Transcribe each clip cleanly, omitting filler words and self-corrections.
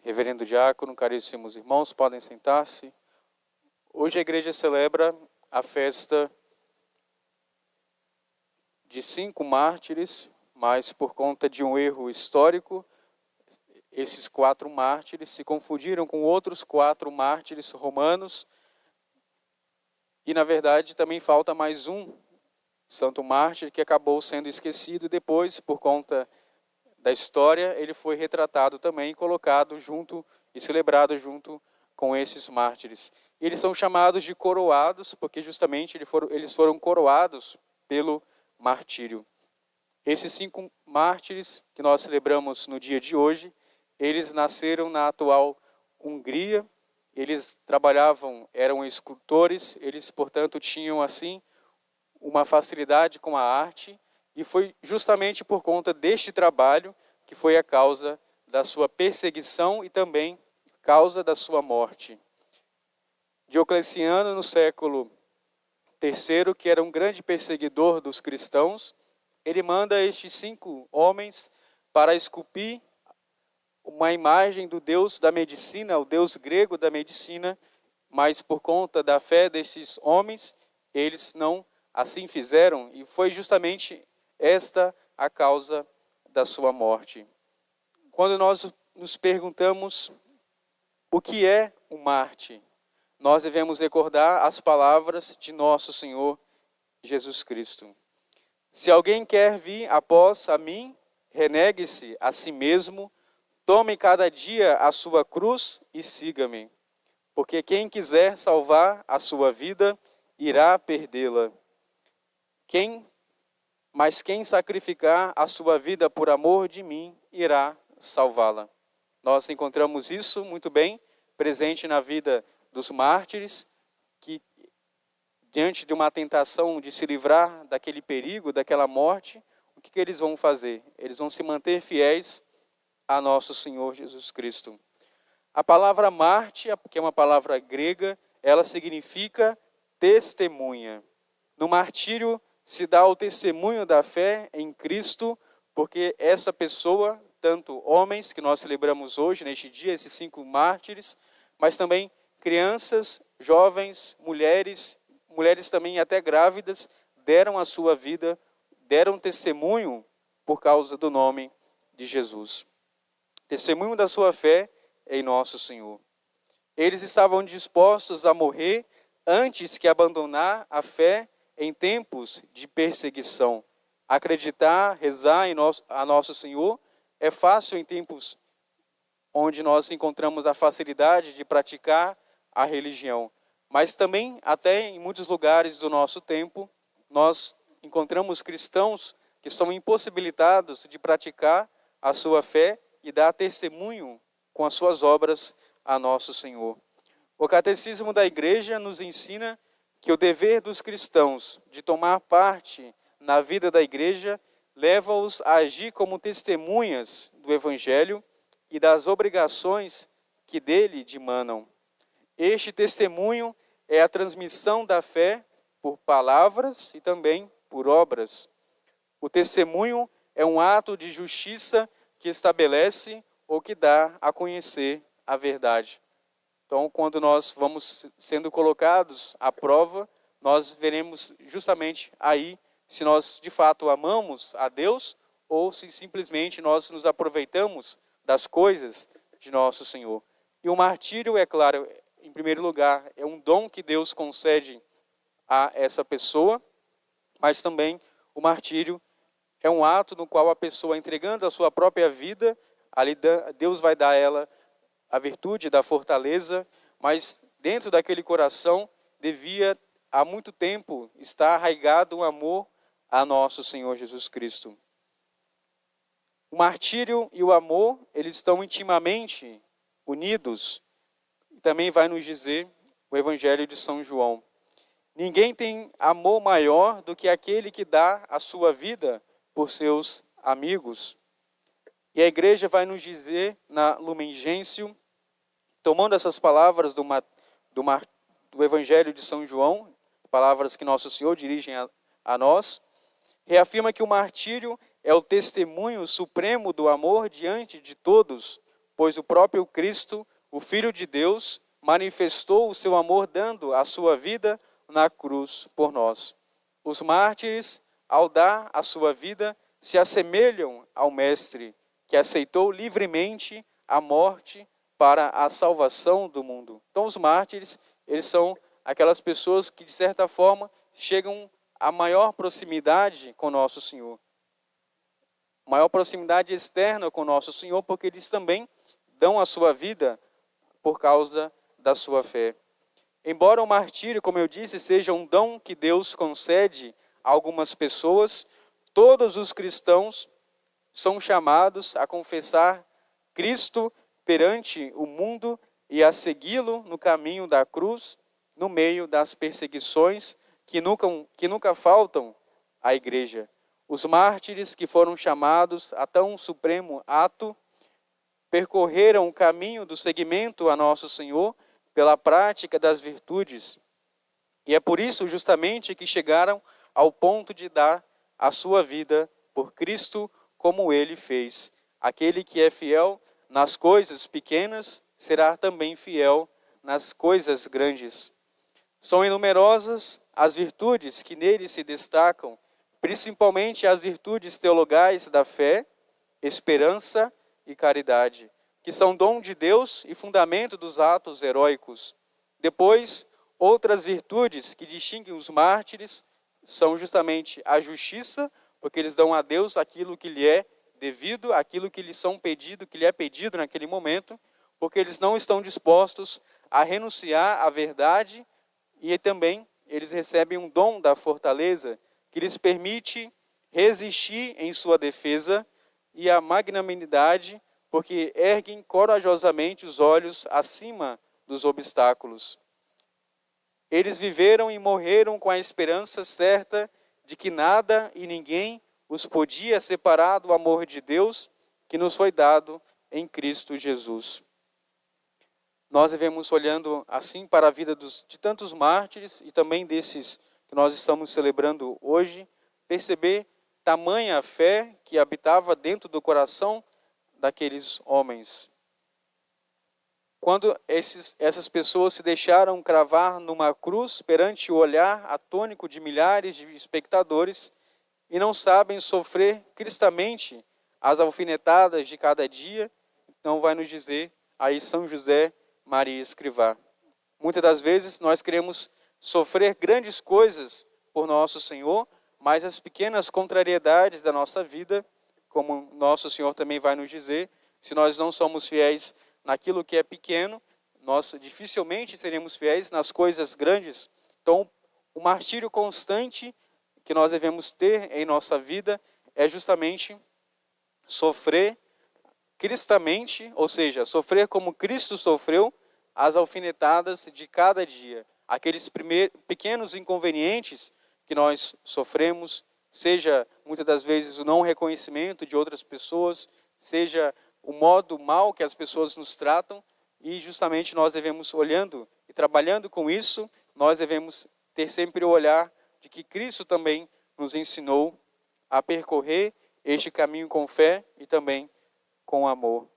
Reverendo Diácono, caríssimos irmãos, podem sentar-se. Hoje a igreja celebra a festa de 5 mártires, mas por conta de um erro histórico, esses 4 mártires se confundiram com outros 4 mártires romanos, e na verdade também falta mais um santo mártir que acabou sendo esquecido, e depois, por conta da história, ele foi retratado também, colocado junto e celebrado junto com esses mártires. Eles são chamados de coroados, porque justamente eles foram coroados pelo martírio. Esses 5 mártires que nós celebramos no dia de hoje, eles nasceram na atual Hungria, eles trabalhavam, eram escultores, eles, portanto, tinham assim uma facilidade com a arte, e foi justamente por conta deste trabalho que foi a causa da sua perseguição e também causa da sua morte. Diocleciano, no século III, que era um grande perseguidor dos cristãos, ele manda estes 5 homens para esculpir uma imagem do deus da medicina, o deus grego da medicina, mas por conta da fé desses homens, eles não assim fizeram, e foi justamente esta a causa da sua morte. Quando nós nos perguntamos o que é um mártir, nós devemos recordar as palavras de nosso Senhor Jesus Cristo. Se alguém quer vir após a mim, renegue-se a si mesmo, tome cada dia a sua cruz e siga-me. Porque quem quiser salvar a sua vida, irá perdê-la. Mas quem sacrificar a sua vida por amor de mim, irá salvá-la. Nós encontramos isso muito bem presente na vida dos mártires, que diante de uma tentação de se livrar daquele perigo, daquela morte, o que eles vão fazer? Eles vão se manter fiéis a nosso Senhor Jesus Cristo. A palavra mártir, que é uma palavra grega, ela significa testemunha. No martírio se dá o testemunho da fé em Cristo, porque essa pessoa, tanto homens, que nós celebramos hoje, neste dia, esses 5 mártires, mas também crianças, jovens, mulheres também até grávidas, deram a sua vida, deram testemunho por causa do nome de Jesus. Testemunho da sua fé em nosso Senhor. Eles estavam dispostos a morrer antes que abandonar a fé em tempos de perseguição. Acreditar, rezar a nosso Senhor é fácil em tempos onde nós encontramos a facilidade de praticar a religião. Mas também, até em muitos lugares do nosso tempo, nós encontramos cristãos que estão impossibilitados de praticar a sua fé e dar testemunho com as suas obras a nosso Senhor. O Catecismo da Igreja nos ensina que o dever dos cristãos de tomar parte na vida da igreja leva-os a agir como testemunhas do Evangelho e das obrigações que dele dimanam. Este testemunho é a transmissão da fé por palavras e também por obras. O testemunho é um ato de justiça que estabelece ou que dá a conhecer a verdade. Então, quando nós vamos sendo colocados à prova, nós veremos justamente aí se nós de fato amamos a Deus ou se simplesmente nós nos aproveitamos das coisas de nosso Senhor. E o martírio, é claro, em primeiro lugar, é um dom que Deus concede a essa pessoa, mas também o martírio é um ato no qual a pessoa, entregando a sua própria vida, ali Deus vai dar a ela a virtude da fortaleza, mas dentro daquele coração devia há muito tempo estar arraigado o amor a nosso Senhor Jesus Cristo. O martírio e o amor, eles estão intimamente unidos. E também vai nos dizer o Evangelho de São João: ninguém tem amor maior do que aquele que dá a sua vida por seus amigos. E a igreja vai nos dizer na Lumen Gentium, tomando essas palavras do Evangelho de São João, palavras que Nosso Senhor dirige a nós, reafirma que o martírio é o testemunho supremo do amor diante de todos pois o próprio Cristo, o Filho de Deus, manifestou o seu amor dando a sua vida na cruz por nós. Os mártires, ao dar a sua vida, se assemelham ao Mestre, que aceitou livremente a morte para a salvação do mundo. Então, os mártires, eles são aquelas pessoas que, de certa forma, chegam à maior proximidade com nosso Senhor. Maior proximidade externa com nosso Senhor, porque eles também dão a sua vida por causa da sua fé. Embora o martírio, como eu disse, seja um dom que Deus concede a algumas pessoas, todos os cristãos são chamados a confessar Cristo perante o mundo e a segui-lo no caminho da cruz, no meio das perseguições que nunca faltam à igreja. Os mártires que foram chamados a tão supremo ato percorreram o caminho do seguimento a nosso Senhor pela prática das virtudes. E é por isso justamente que chegaram ao ponto de dar a sua vida por Cristo, como ele fez. Aquele que é fiel nas coisas pequenas será também fiel nas coisas grandes. São inumerosas as virtudes que nele se destacam, principalmente as virtudes teologais da fé, esperança e caridade, que são dom de Deus e fundamento dos atos heróicos. Depois, outras virtudes que distinguem os mártires são justamente a justiça, porque eles dão a Deus aquilo que lhe é devido, aquilo que lhe é pedido naquele momento, porque eles não estão dispostos a renunciar à verdade, e também eles recebem um dom da fortaleza que lhes permite resistir em sua defesa, e a magnanimidade, porque erguem corajosamente os olhos acima dos obstáculos. Eles viveram e morreram com a esperança certa de que nada e ninguém os podia separar do amor de Deus que nos foi dado em Cristo Jesus. Nós devemos, olhando assim para a vida de tantos mártires e também desses que nós estamos celebrando hoje, perceber tamanha fé que habitava dentro do coração daqueles homens. Quando essas pessoas se deixaram cravar numa cruz perante o olhar atônico de milhares de espectadores e não sabem sofrer cristamente as alfinetadas de cada dia, então vai nos dizer aí São José Maria Escrivá. Muitas das vezes nós queremos sofrer grandes coisas por nosso Senhor, mas as pequenas contrariedades da nossa vida, como nosso Senhor também vai nos dizer, se nós não somos fiéis naquilo que é pequeno, nós dificilmente seremos fiéis nas coisas grandes. Então, o martírio constante que nós devemos ter em nossa vida é justamente sofrer cristamente, ou seja, sofrer como Cristo sofreu as alfinetadas de cada dia. Aqueles pequenos inconvenientes que nós sofremos, seja muitas das vezes o não reconhecimento de outras pessoas, seja o modo mal que as pessoas nos tratam, e justamente nós devemos, olhando e trabalhando com isso, nós devemos ter sempre o olhar de que Cristo também nos ensinou a percorrer este caminho com fé e também com amor.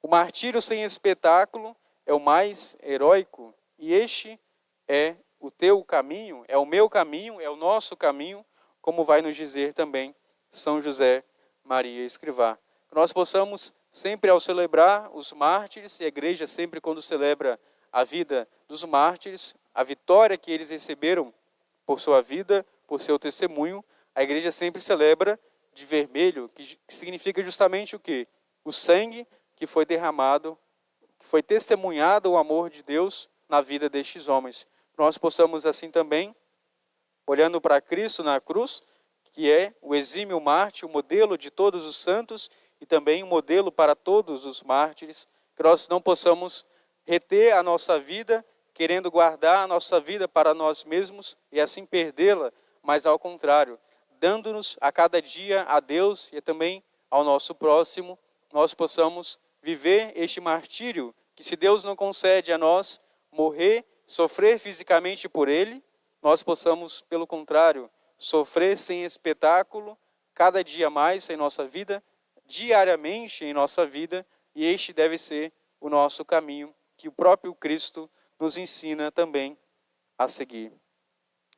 O martírio sem espetáculo é o mais heróico, e este é o teu caminho, é o meu caminho, é o nosso caminho, como vai nos dizer também São José Maria Escrivá. Que nós possamos sempre, ao celebrar os mártires, e a igreja sempre quando celebra a vida dos mártires, a vitória que eles receberam por sua vida, por seu testemunho, a igreja sempre celebra de vermelho, que significa justamente o quê? O sangue que foi derramado, que foi testemunhado o amor de Deus na vida destes homens. Nós possamos assim também, olhando para Cristo na cruz, que é o exímio mártir, o modelo de todos os santos e também um modelo para todos os mártires, que nós não possamos reter a nossa vida, querendo guardar a nossa vida para nós mesmos e assim perdê-la, mas ao contrário, dando-nos a cada dia a Deus e também ao nosso próximo, nós possamos viver este martírio, que se Deus não concede a nós morrer, sofrer fisicamente por ele, nós possamos, pelo contrário, sofrer sem espetáculo, cada dia mais em nossa vida, diariamente em nossa vida, e este deve ser o nosso caminho, que o próprio Cristo nos ensina também a seguir.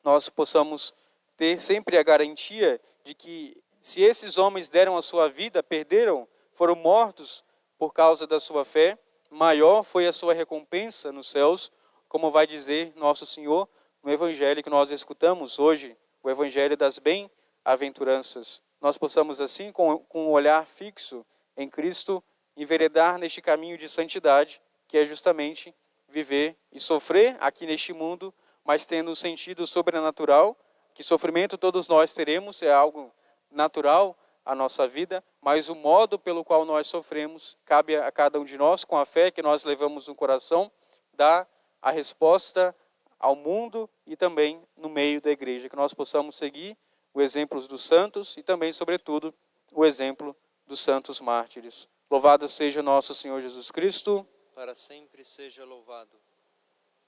Nós possamos ter sempre a garantia de que, se esses homens deram a sua vida, perderam, foram mortos por causa da sua fé, maior foi a sua recompensa nos céus, como vai dizer nosso Senhor no Evangelho que nós escutamos hoje, o Evangelho das bem-aventuranças. Nós possamos assim, com um olhar fixo em Cristo, enveredar neste caminho de santidade, que é justamente viver e sofrer aqui neste mundo, mas tendo um sentido sobrenatural, que sofrimento todos nós teremos, é algo natural à nossa vida, mas o modo pelo qual nós sofremos, cabe a cada um de nós, com a fé que nós levamos no coração, dar a resposta ao mundo e também no meio da igreja, que nós possamos seguir o exemplo dos santos e também, sobretudo, o exemplo dos santos mártires. Louvado seja nosso Senhor Jesus Cristo. Para sempre seja louvado.